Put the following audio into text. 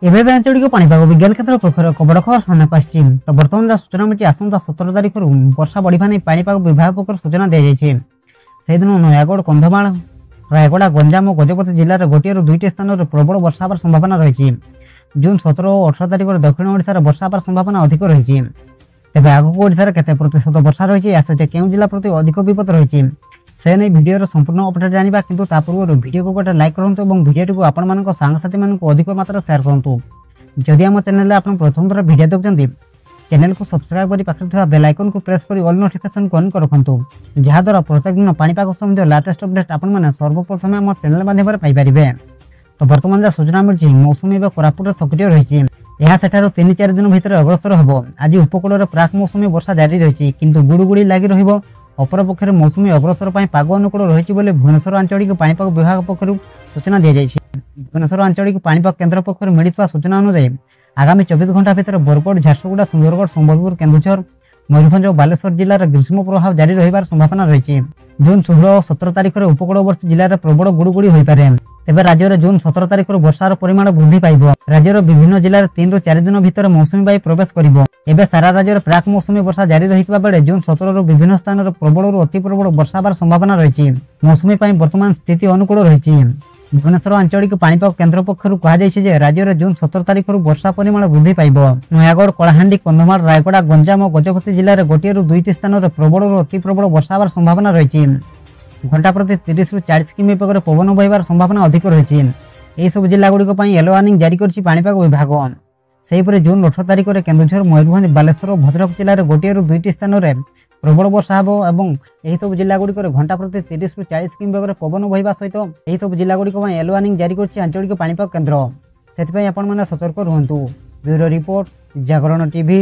एबे आंचलिक पाणीपाग विज्ञान क्षेत्र पक्षर खबर खबर सामना आसी। तो बर्तमान जहाँ सूचना मिली आसंता 17 तारिख वर्षा बढ़ा नहीं पाणीपाग विभाग पक्ष सूचना दी जाए। से दिन नयागढ़, कंधमाल, रायगड़ा, गंजाम और गजपति जिले में गोटे दुईट स्थान में प्रबल वर्षा होवार संभावना रही। जून 17 और 18 तारिख दक्षिण ओडिशार वर्षा होवार संभावना अधिक रही। तेज आगक ओडिशार केते प्रतिशत वर्षा रही या सहित केउं जिला प्रति अधिक विपद रही से नहीं भिडियो संपूर्ण अपडेट जाना। किंतु पूर्व भिडियो को गोटे लाइक करूँ और भिडियो को आपण सांगसाथी मानक अधिक मात्रा शेयर करूँ। जदि आम चैनल आप प्रथम थर भिडियो देखते चैनल को सब्सक्राइब कर पाखे बेल आइकन को प्रेस कर ऑल नोटिफिकेशन को ऑन कर रखु, जहाद्वारा प्रत्येक दिन पाणीपाग संबंधी लेटेस्ट अपडेट आपने सर्वप्रथम आम चैनल माध्यम पाइपर। तो बर्तमान जहाँ सूचना मिली मौसुमी कोरापुट सक्रिय रही। यह सेठार 3-4 दिन भितर अग्रसर हम। आज उपकूल प्राक मौसुमी वर्षा जारी रही किंतु गुड़गुड़ी लगी रही। अपरपक्षे मौसुमी अग्रसर पाग अनुकूल रही भुवनेश्वर आंचलिक पाणीपाग विभाग पक्षर सूचना दी जाए। भुवनेश्वर आंचलिक पाणीपाग केन्द्र पक्षर मिलता सूचना अनुसार आगामी 24 घंटा भितर बरगढ़, झारसुगुड़ा, सुंदरगढ़, संबलपुर, केन्दुझर, मयूरभंज और बालेश्वर जिले में ग्रीष्म प्रभाव जारी रही संभावना रही। जून 16 और 17 तारिख में उपकूलवर्ती जिले में प्रबल गुड़गुड़ी होपे। तेज राज्य में जून 17 तारिख वर्षार परिमाण वृद्धि पाइब। राज्यर विभिन्न जिले में 3 ରୁ 4 दिन भितर मौसुमी बायु प्रवेश करिब। एबे सारा राज्य में प्राक मौसुमी वर्षा जारी रहितबा बेले जून 17 विभिन्न स्थान में प्रबल और अति प्रबल वर्षा होवार संभावना रही। मौसुमी वर्तमान स्थिति अनुकूल रही। भुवनेश्वर आंचलिक पाणीपाग केन्द्र पक्षर कहुई राज्य में जून 17 तारिख वर्षा परिमाण वृद्धि पाइब। नयागढ़, कलाहांडी, कंधमाल, रायगड़ा, गंजाम और गजपति जिले में गोटे 2ଟି स्थान में प्रबल और अति प्रबल वर्षा होवार संभावना रही। घंटा प्रति 30 ରୁ 40 किमी बेगर पवन बहबार संभावना अधिक रही। यह सब जिलागुड़िक येलो वार्निंग जारी कर पाणीपाग विभाग। सेहीपरि जून 18 तारिख में केन्दुझर, मयूरभंज, बालेश्वर और भद्रक जिले में गोटे 2ଟି स्थान में प्रबल वर्षा हो और यही सब जिलागुड़िक घंटा प्रति 30 ରୁ 40 किमी बेगर पवन बहवा सहित यही सब जिलागुड़िक येलो वार्निंग जारी कर आंचलिक पाणीपाग केन्द्र। से सतर्क रुहतु। ब्यूरो रिपोर्ट, जागरण टीवी।